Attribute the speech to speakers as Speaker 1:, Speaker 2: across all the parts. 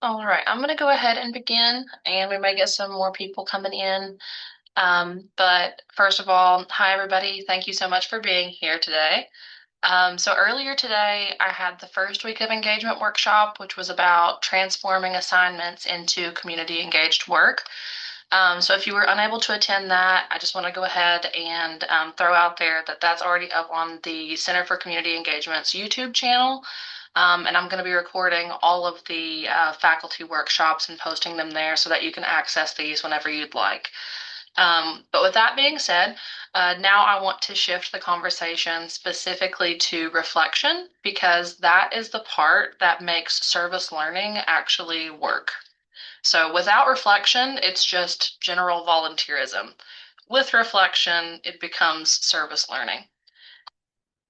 Speaker 1: All right, I'm going to go ahead and begin, and we may get some more people coming in. But first of all, hi everybody. Thank you so much for being here today. So earlier today, I had the first week of engagement workshop, which was about transforming assignments into community engaged work. So if you were unable to attend that, I just want to go ahead and throw out there that that's already up on the Center for Community Engagement's YouTube channel. And I'm going to be recording all of the faculty workshops and posting them there so that you can access these whenever you'd like. But with that being said, now I want to shift the conversation specifically to reflection because that is the part that makes service learning actually work. So without reflection, it's just general volunteerism. With reflection, it becomes service learning.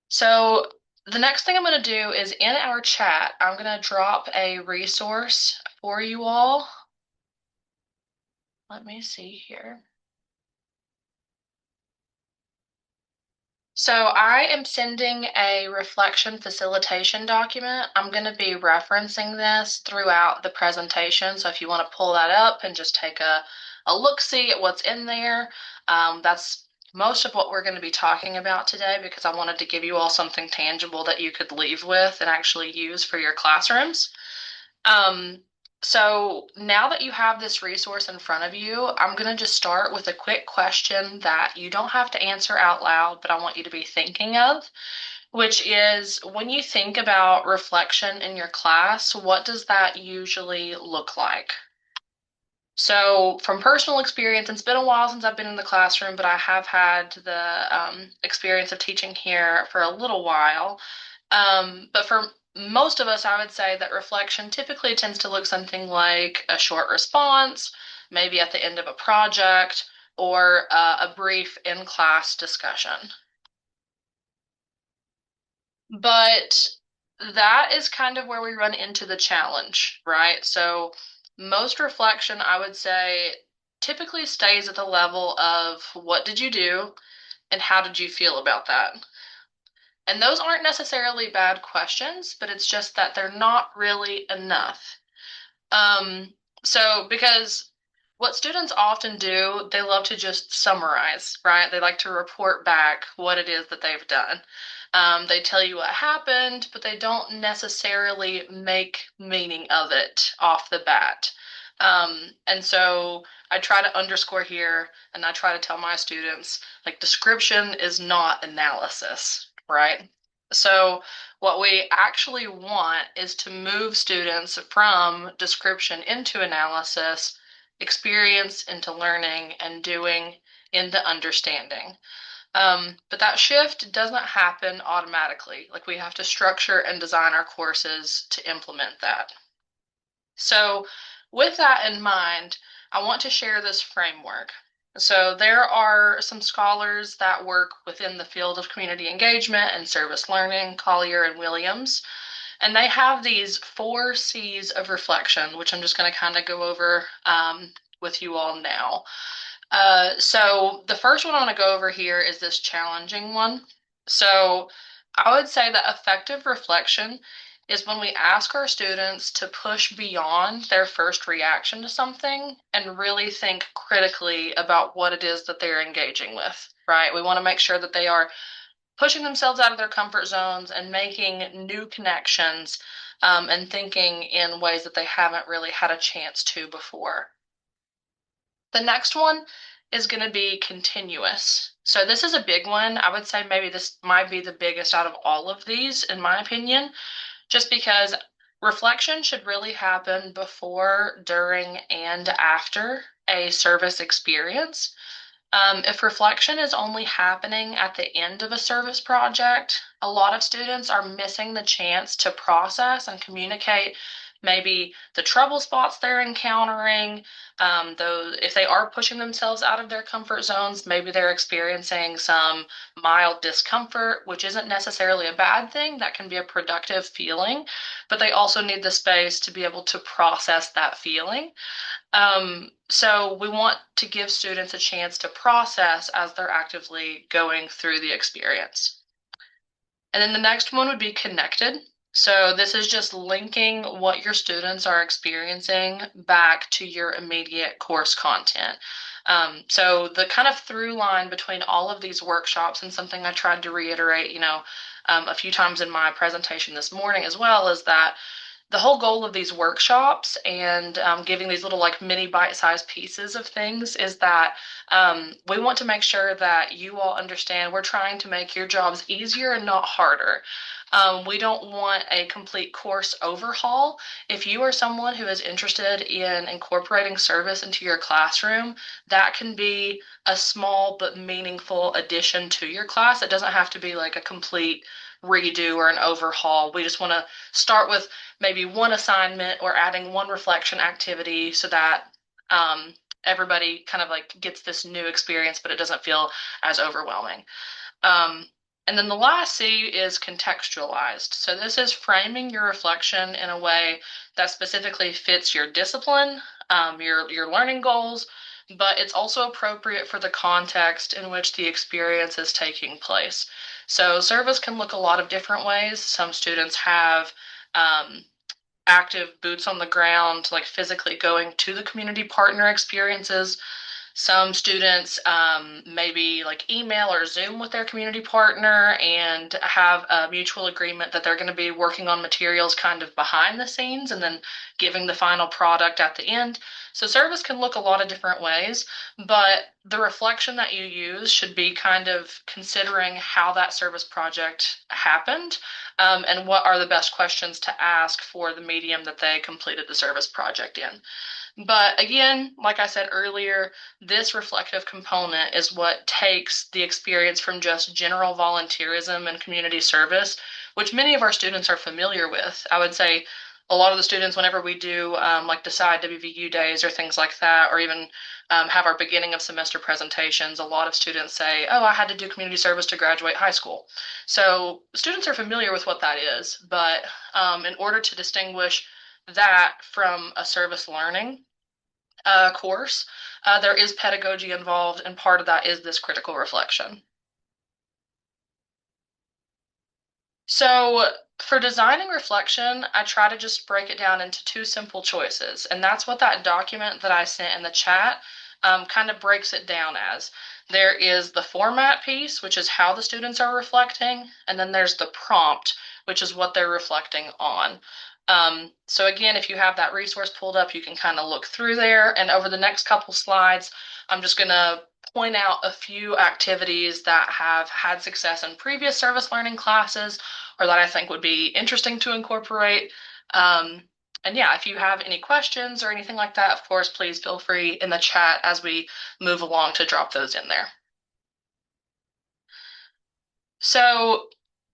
Speaker 1: So the next thing I'm going to do is in our chat, I'm going to drop a resource for you all. Let me see here. So I am sending a reflection facilitation document. I'm going to be referencing this throughout the presentation. So if you want to pull that up and just take a look-see at what's in there, that's most of what we're going to be talking about today because I wanted to give you all something tangible that you could leave with and actually use for your classrooms. So now that you have this resource in front of you, I'm going to just start with a quick question that you don't have to answer out loud, but I want you to be thinking of, which is when you think about reflection in your class, what does that usually look like? So, from personal experience, it's been a while since I've been in the classroom, but I have had the experience of teaching here for a little while. But for most of us, I would say that reflection typically tends to look something like a short response, maybe at the end of a project, or a brief in-class discussion. But that is kind of where we run into the challenge, right? So most reflection, I would say, typically stays at the level of what did you do and how did you feel about that? And those aren't necessarily bad questions, but it's just that they're not really enough. Because what students often do, they love to just summarize, right? They like to report back what it is that they've done. They tell you what happened, but they don't necessarily make meaning of it off the bat. And so I try to underscore here, and I try to tell my students, like, description is not analysis, right? So what we actually want is to move students from description into analysis, experience into learning, and doing into understanding. But that shift doesn't happen automatically. Like we have to structure and design our courses to implement that. So with that in mind, I want to share this framework. So there are some scholars that work within the field of community engagement and service learning, Collier and Williams, and they have these 4 C's of reflection, which I'm just going to kind of go over with you all now. So the first one I want to go over here is this challenging one. So I would say that effective reflection is when we ask our students to push beyond their first reaction to something and really think critically about what it is that they're engaging with, right? We want to make sure that they are pushing themselves out of their comfort zones and making new connections and thinking in ways that they haven't really had a chance to before. The next one is going to be continuous. So this is a big one. I would say maybe this might be the biggest out of all of these, in my opinion, just because reflection should really happen before, during, and after a service experience. If reflection is only happening at the end of a service project, a lot of students are missing the chance to process and communicate maybe the trouble spots they're encountering. Though if they are pushing themselves out of their comfort zones, maybe they're experiencing some mild discomfort, which isn't necessarily a bad thing. That can be a productive feeling, but they also need the space to be able to process that feeling. So we want to give students a chance to process as they're actively going through the experience. And then the next one would be connected. So this is just linking what your students are experiencing back to your immediate course content. So the kind of through line between all of these workshops and something I tried to reiterate, a few times in my presentation this morning as well, is that the whole goal of these workshops and giving these little like mini bite-sized pieces of things is that we want to make sure that you all understand we're trying to make your jobs easier and not harder. We don't want a complete course overhaul. If you are someone who is interested in incorporating service into your classroom, that can be a small but meaningful addition to your class. It doesn't have to be like a complete redo or an overhaul. We just want to start with maybe one assignment or adding one reflection activity so that everybody kind of like gets this new experience, but it doesn't feel as overwhelming. Um, and then the last C is contextualized. So this is framing your reflection in a way that specifically fits your discipline, your learning goals, but it's also appropriate for the context in which the experience is taking place. So service can look a lot of different ways. Some students have um, active boots on the ground, like physically going to the community partner experiences. Some students maybe like email or Zoom with their community partner and have a mutual agreement that they're going to be working on materials kind of behind the scenes and then giving the final product at the end. So service can look a lot of different ways, but the reflection that you use should be kind of considering how that service project happened, and what are the best questions to ask for the medium that they completed the service project in. But again, like I said earlier, this reflective component is what takes the experience from just general volunteerism and community service, which many of our students are familiar with. I would say a lot of the students, whenever we do like decide WVU days or things like that, or even have our beginning of semester presentations, a lot of students say, oh, I had to do community service to graduate high school. So students are familiar with what that is, but in order to distinguish that from a service learning course, there is pedagogy involved, and part of that is this critical reflection. So, for designing reflection, I try to just break it down into two simple choices, and that's what that document that I sent in the chat kind of breaks it down as. There is the format piece, which is how the students are reflecting, and then there's the prompt, which is what they're reflecting on. So again, if you have that resource pulled up, you can kind of look through there. And over the next couple slides, I'm just going to point out a few activities that have had success in previous service learning classes or that I think would be interesting to incorporate. And yeah, if you have any questions or anything like that, of course, please feel free in the chat as we move along to drop those in there. So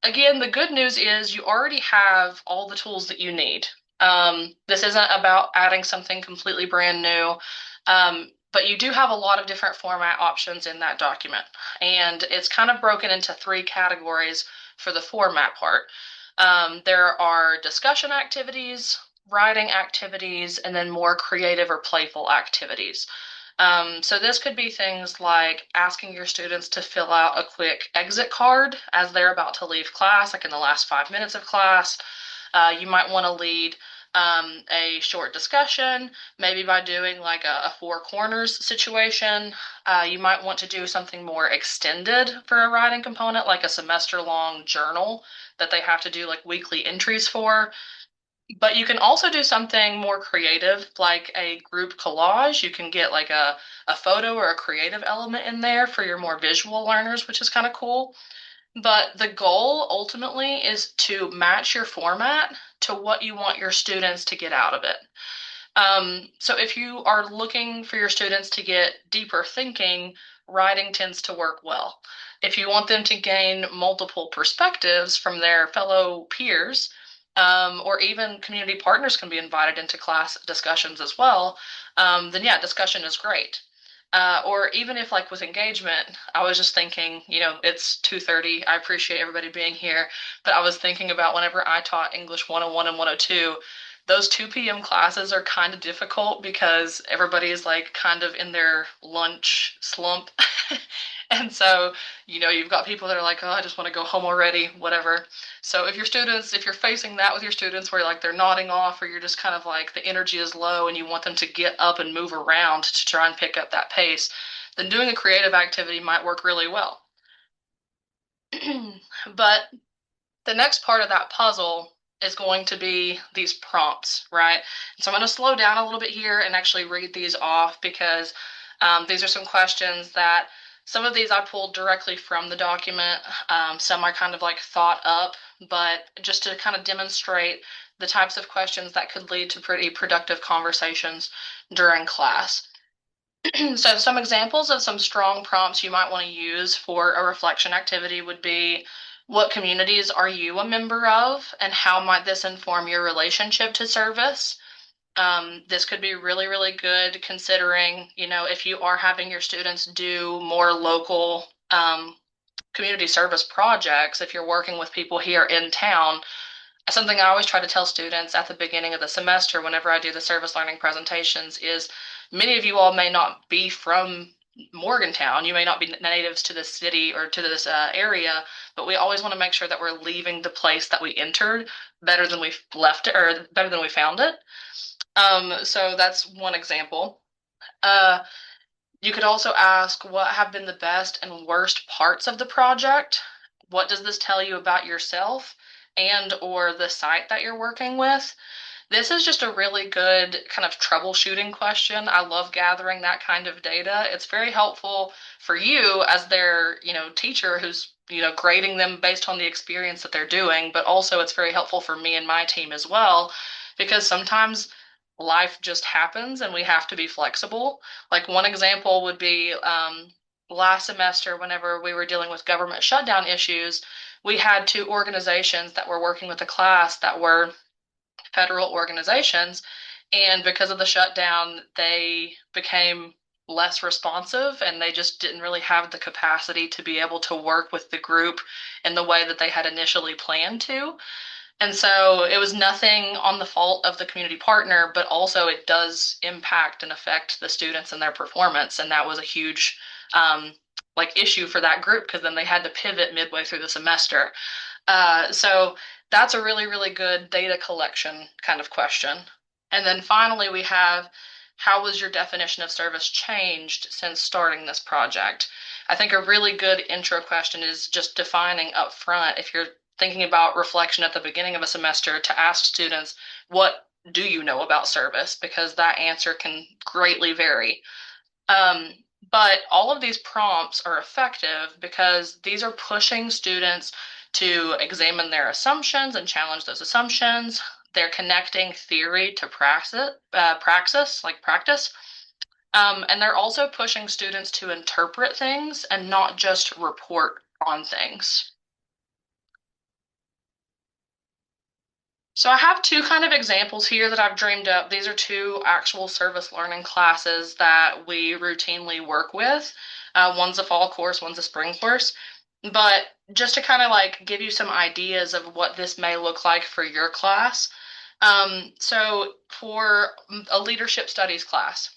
Speaker 1: again, the good news is you already have all the tools that you need. This isn't about adding something completely brand new, but you do have a lot of different format options in that document. And it's kind of broken into three categories for the format part. There are discussion activities, writing activities, and then more creative or playful activities. So this could be things like asking your students to fill out a quick exit card as they're about to leave class, like in the last 5 minutes of class. You might want to lead a short discussion, maybe by doing like a four corners situation. You might want to do something more extended for a writing component, like a semester long journal that they have to do like weekly entries for. But you can also do something more creative, like a group collage. You can get like a photo or a creative element in there for your more visual learners, which is kind of cool. But the goal ultimately is to match your format to what you want your students to get out of it. So if you are looking for your students to get deeper thinking, writing tends to work well. If you want them to gain multiple perspectives from their fellow peers, or even community partners can be invited into class discussions as well, then yeah, discussion is great. Or even if like with engagement, I was just thinking, it's 2:30. I appreciate everybody being here, but I was thinking about whenever I taught English 101 and 102, Those 2 p.m. classes are kind of difficult because everybody is like kind of in their lunch slump. And so, you've got people that are like, oh, I just want to go home already, whatever. So if you're facing that with your students where like they're nodding off or you're just kind of like the energy is low and you want them to get up and move around to try and pick up that pace, then doing a creative activity might work really well. But the next part of that puzzle is going to be these prompts, right? So I'm going to slow down a little bit here and actually read these off because these are some questions that some of these I pulled directly from the document. Some I kind of like thought up, but just to kind of demonstrate the types of questions that could lead to pretty productive conversations during class. So some examples of some strong prompts you might want to use for a reflection activity would be, what communities are you a member of, and how might this inform your relationship to service? This could be really, really good considering, if you are having your students do more local community service projects, if you're working with people here in town, something I always try to tell students at the beginning of the semester whenever I do the service learning presentations is many of you all may not be from Morgantown. You may not be natives to this city or to this area, but we always want to make sure that we're leaving the place that we entered better than we left it or better than we found it. So that's one example. Uh, you could also ask, what have been the best and worst parts of the project? What does this tell you about yourself and or the site that you're working with? This is just a really good kind of troubleshooting question. I love gathering that kind of data. It's very helpful for you as their, teacher who's, grading them based on the experience that they're doing, but also it's very helpful for me and my team as well, because sometimes life just happens and we have to be flexible. Like one example would be last semester, whenever we were dealing with government shutdown issues, we had two organizations that were working with the class that were federal organizations. And because of the shutdown, they became less responsive and they just didn't really have the capacity to be able to work with the group in the way that they had initially planned to. And so it was nothing on the fault of the community partner, but also it does impact and affect the students and their performance. And that was a huge issue for that group because then they had to pivot midway through the semester. So that's a really, really good data collection kind of question. And then finally, we have, how was your definition of service changed since starting this project? I think a really good intro question is just defining up front, if you're thinking about reflection at the beginning of a semester, to ask students, what do you know about service? Because that answer can greatly vary. Um, but all of these prompts are effective because these are pushing students to examine their assumptions and challenge those assumptions. They're connecting theory to practice. And they're also pushing students to interpret things and not just report on things. So I have two kind of examples here that I've dreamed up. These are two actual service learning classes that we routinely work with. One's a fall course, one's a spring course. But just to kind of like give you some ideas of what this may look like for your class. So for a leadership studies class,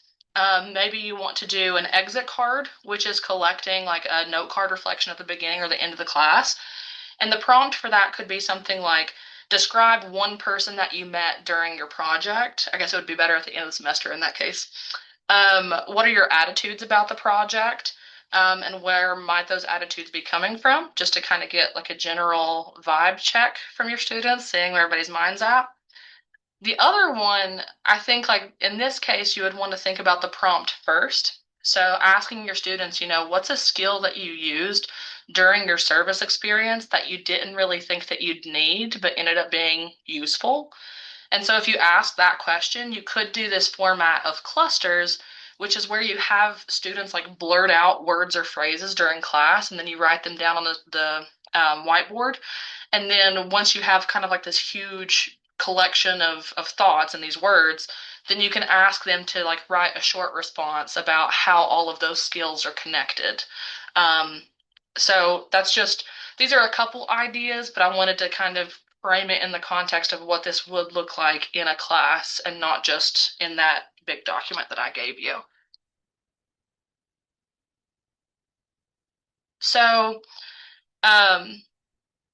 Speaker 1: maybe you want to do an exit card, which is collecting like a note card reflection at the beginning or the end of the class. And the prompt for that could be something like, describe one person that you met during your project. I guess it would be better at the end of the semester in that case. What are your attitudes about the project? And where might those attitudes be coming from? Just to kind of get like a general vibe check from your students, seeing where everybody's mind's at. The other one, I think like in this case, you would want to think about the prompt first. So asking your students, what's a skill that you used during your service experience that you didn't really think that you'd need, but ended up being useful? And so if you ask that question, you could do this format of clusters, which is where you have students like blurt out words or phrases during class, and then you write them down on the whiteboard. And then once you have kind of like this huge collection of thoughts and these words, then you can ask them to like write a short response about how all of those skills are connected. Um, so that's just, these are a couple ideas, but I wanted to kind of frame it in the context of what this would look like in a class and not just in that big document that I gave you. So, um,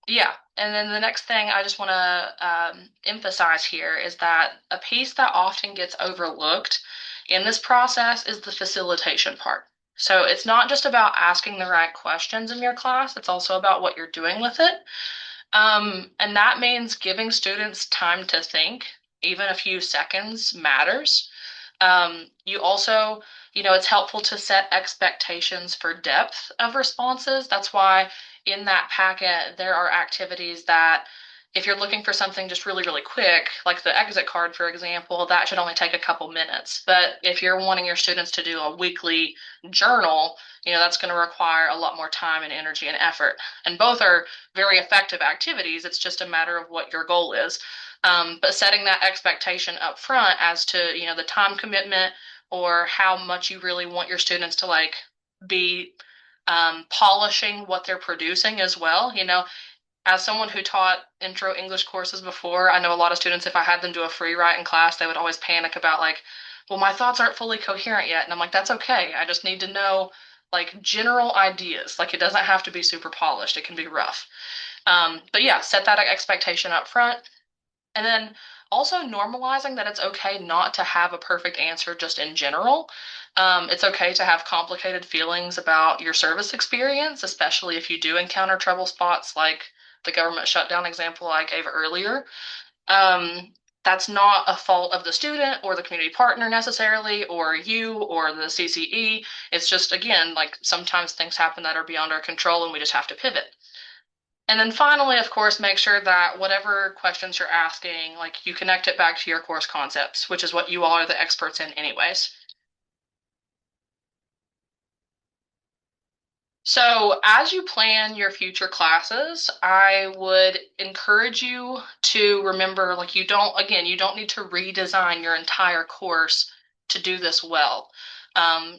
Speaker 1: yeah. And then the next thing I just want to emphasize here is that a piece that often gets overlooked in this process is the facilitation part. So it's not just about asking the right questions in your class, it's also about what you're doing with it. And that means giving students time to think. Even a few seconds matters. You also, it's helpful to set expectations for depth of responses. That's why in that packet, there are activities that, if you're looking for something just really, really quick, like the exit card, for example, that should only take a couple minutes. But if you're wanting your students to do a weekly journal, that's going to require a lot more time and energy and effort. And both are very effective activities. It's just a matter of what your goal is. But setting that expectation up front as to, the time commitment or how much you really want your students to like be polishing what they're producing as well. As someone who taught intro English courses before, I know a lot of students, if I had them do a free write in class, they would always panic about like, well, my thoughts aren't fully coherent yet. And I'm like, that's okay. I just need to know like general ideas. Like it doesn't have to be super polished. It can be rough. But yeah, set that expectation up front. And then also normalizing that it's okay not to have a perfect answer just in general. It's okay to have complicated feelings about your service experience, especially if you do encounter trouble spots like the government shutdown example I gave earlier. That's not a fault of the student or the community partner necessarily, or you or the CCE. It's just, again, like sometimes things happen that are beyond our control and we just have to pivot. And then finally, of course, make sure that whatever questions you're asking, like you connect it back to your course concepts, which is what you all are the experts in anyways. So, as you plan your future classes, I would encourage you to remember like you don't need to redesign your entire course to do this well.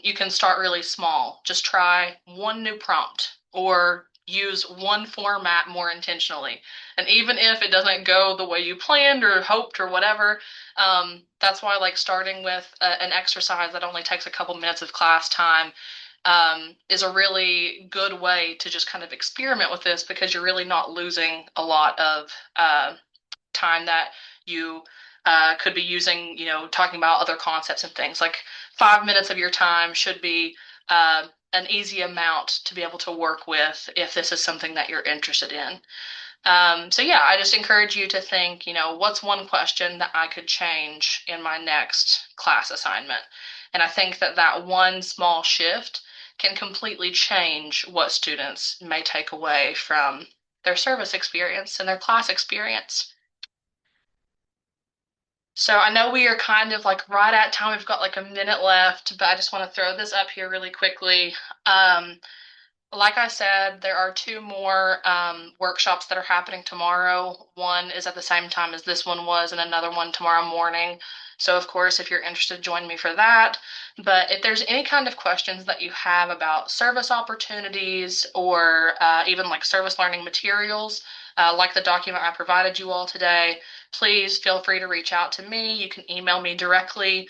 Speaker 1: You can start really small. Just try one new prompt or use one format more intentionally. And even if it doesn't go the way you planned or hoped or whatever, that's why like starting with an exercise that only takes a couple minutes of class time is a really good way to just kind of experiment with this because you're really not losing a lot of time that you could be using, talking about other concepts and things. Like 5 minutes of your time should be an easy amount to be able to work with if this is something that you're interested in. So yeah, I just encourage you to think, what's one question that I could change in my next class assignment? And I think that that one small shift can completely change what students may take away from their service experience and their class experience. So I know we are kind of like right at time. We've got like a minute left, but I just want to throw this up here really quickly. Like I said, there are two more workshops that are happening tomorrow. One is at the same time as this one was, and another one tomorrow morning. So, of course, if you're interested, join me for that. But if there's any kind of questions that you have about service opportunities or even like service learning materials, like the document I provided you all today, please feel free to reach out to me. You can email me directly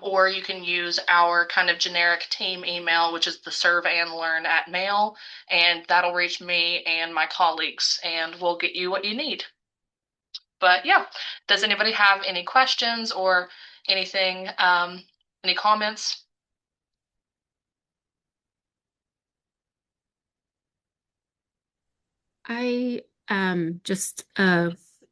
Speaker 1: or you can use our kind of generic team email, which is the serveandlearn@mail, and that'll reach me and my colleagues, and we'll get you what you need. But yeah, does anybody have any questions or anything, any comments?
Speaker 2: I just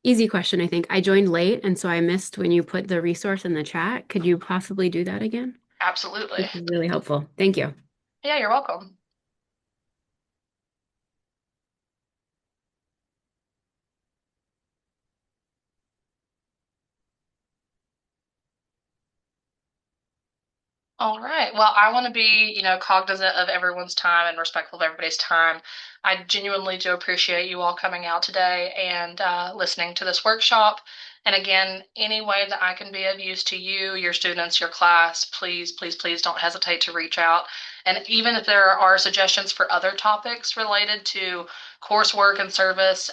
Speaker 2: easy question, I think. I joined late and so I missed when you put the resource in the chat. Could you possibly do that again? This
Speaker 1: Absolutely.
Speaker 2: is really helpful. Thank you.
Speaker 1: Yeah, you're welcome. All right. Well, I want to be, cognizant of everyone's time and respectful of everybody's time. I genuinely do appreciate you all coming out today and listening to this workshop. And again, any way that I can be of use to you, your students, your class, please, please, please don't hesitate to reach out. And even if there are suggestions for other topics related to coursework and service,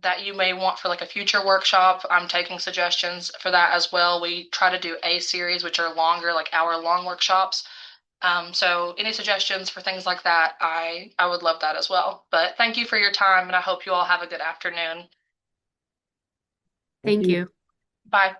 Speaker 1: that you may want for like a future workshop. I'm taking suggestions for that as well. We try to do A series, which are longer, like hour-long workshops. So any suggestions for things like that, I would love that as well. But thank you for your time, and I hope you all have a good afternoon.
Speaker 2: Thank you.
Speaker 1: Bye.